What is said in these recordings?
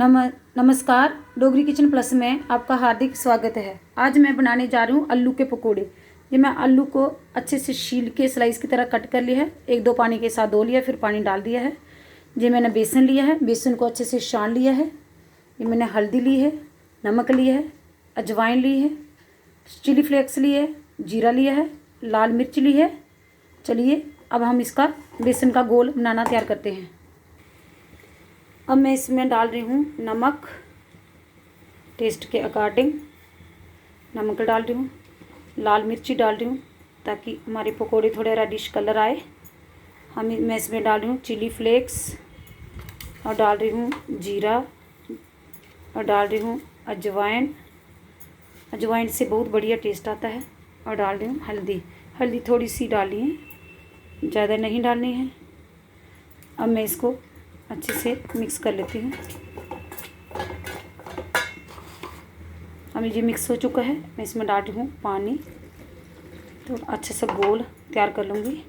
नम नमस्कार। Dogri kitchen plus में आपका हार्दिक स्वागत है। आज मैं बनाने जा रही हूँ आलू के पकोड़े। ये मैं आलू को अच्छे से छील के स्लाइस की तरह कट कर लिया है, एक दो पानी के साथ धो लिया, फिर पानी डाल दिया है। ये मैंने बेसन लिया है, बेसन को अच्छे से छान लिया है। ये मैंने हल्दी ली है, नमक लिया है, अजवाइन ली है, चिली फ्लेक्स लिए है, जीरा लिया है, लाल मिर्च ली है। चलिए अब हम इसका बेसन का घोल बनाना तैयार करते हैं। अब मैं इसमें डाल रही हूँ नमक, टेस्ट के अकॉर्डिंग नमक डाल रही हूँ, लाल मिर्ची डाल रही हूँ ताकि हमारे पकोड़े थोड़े रेडिश कलर आए। मैं इसमें डाल रही हूँ चिली फ्लेक्स और डाल रही हूँ जीरा और डाल रही हूँ अजवाइन। अजवाइन से बहुत बढ़िया टेस्ट आता है। और डाल रही हूँ हल्दी थोड़ी सी डालनी है, ज़्यादा नहीं डालनी है। अब मैं इसको अच्छे से मिक्स कर लेती हूँ। अब ये मिक्स हो चुका है, मैं इसमें डाल रही हूँ पानी, तो अच्छे से गोल तैयार कर लूँगी।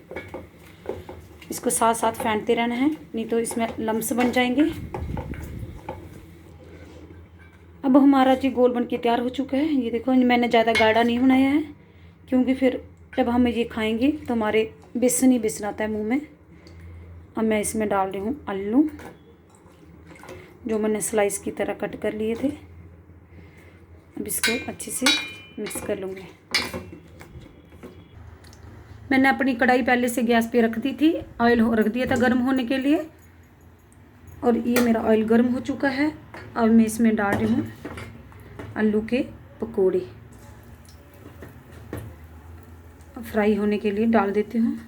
इसको साथ साथ फेंटते रहना है, नहीं तो इसमें लम्स बन जाएंगे। अब हमारा जी गोल बन के तैयार हो चुका है। ये देखो, मैंने ज़्यादा गाढ़ा नहीं बनाया है क्योंकि फिर जब हम ये खाएंगे तो हमारे बेसन ही बेसन आता है मुँह में। अब मैं इसमें डाल रही हूँ आलू जो मैंने स्लाइस की तरह कट कर लिए थे। अब इसको अच्छे से मिक्स कर लूँगी। मैंने अपनी कढ़ाई पहले से गैस पे रख दी थी, ऑयल रख दिया था गर्म होने के लिए, और ये मेरा ऑयल गर्म हो चुका है। अब मैं इसमें डाल रही हूँ आलू के पकोड़े। फ्राई होने के लिए डाल देती हूँ।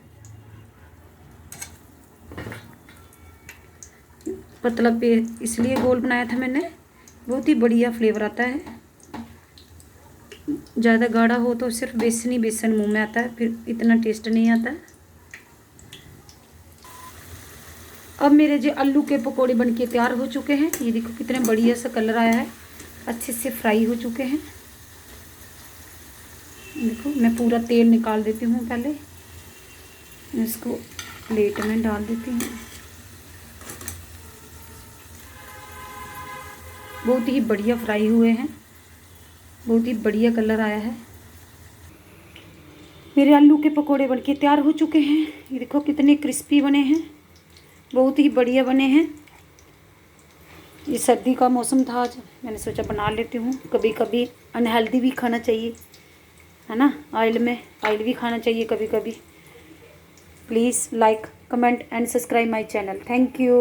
पतला पे इसलिए गोल बनाया था मैंने, बहुत ही बढ़िया फ्लेवर आता है। ज़्यादा गाढ़ा हो तो सिर्फ बेसन ही बेसन मुंह में आता है, फिर इतना टेस्ट नहीं आता। अब मेरे जो आलू के पकोड़े बनके तैयार हो चुके हैं। ये देखो कितने बढ़िया सा कलर आया है, अच्छे से फ्राई हो चुके हैं। देखो मैं पूरा तेल निकाल देती हूँ। पहले इसको प्लेट में डाल देती हूँ। बहुत ही बढ़िया फ्राई हुए हैं, बहुत ही बढ़िया कलर आया है। मेरे आलू के पकोड़े बनके तैयार हो चुके हैं। ये देखो कितने क्रिस्पी बने हैं, बहुत ही बढ़िया बने हैं। ये सर्दी का मौसम था, आज मैंने सोचा बना लेती हूँ। कभी कभी अनहेल्दी भी खाना चाहिए, है ना। ऑयल भी खाना चाहिए कभी कभी। Please like, comment and subscribe my channel. Thank you.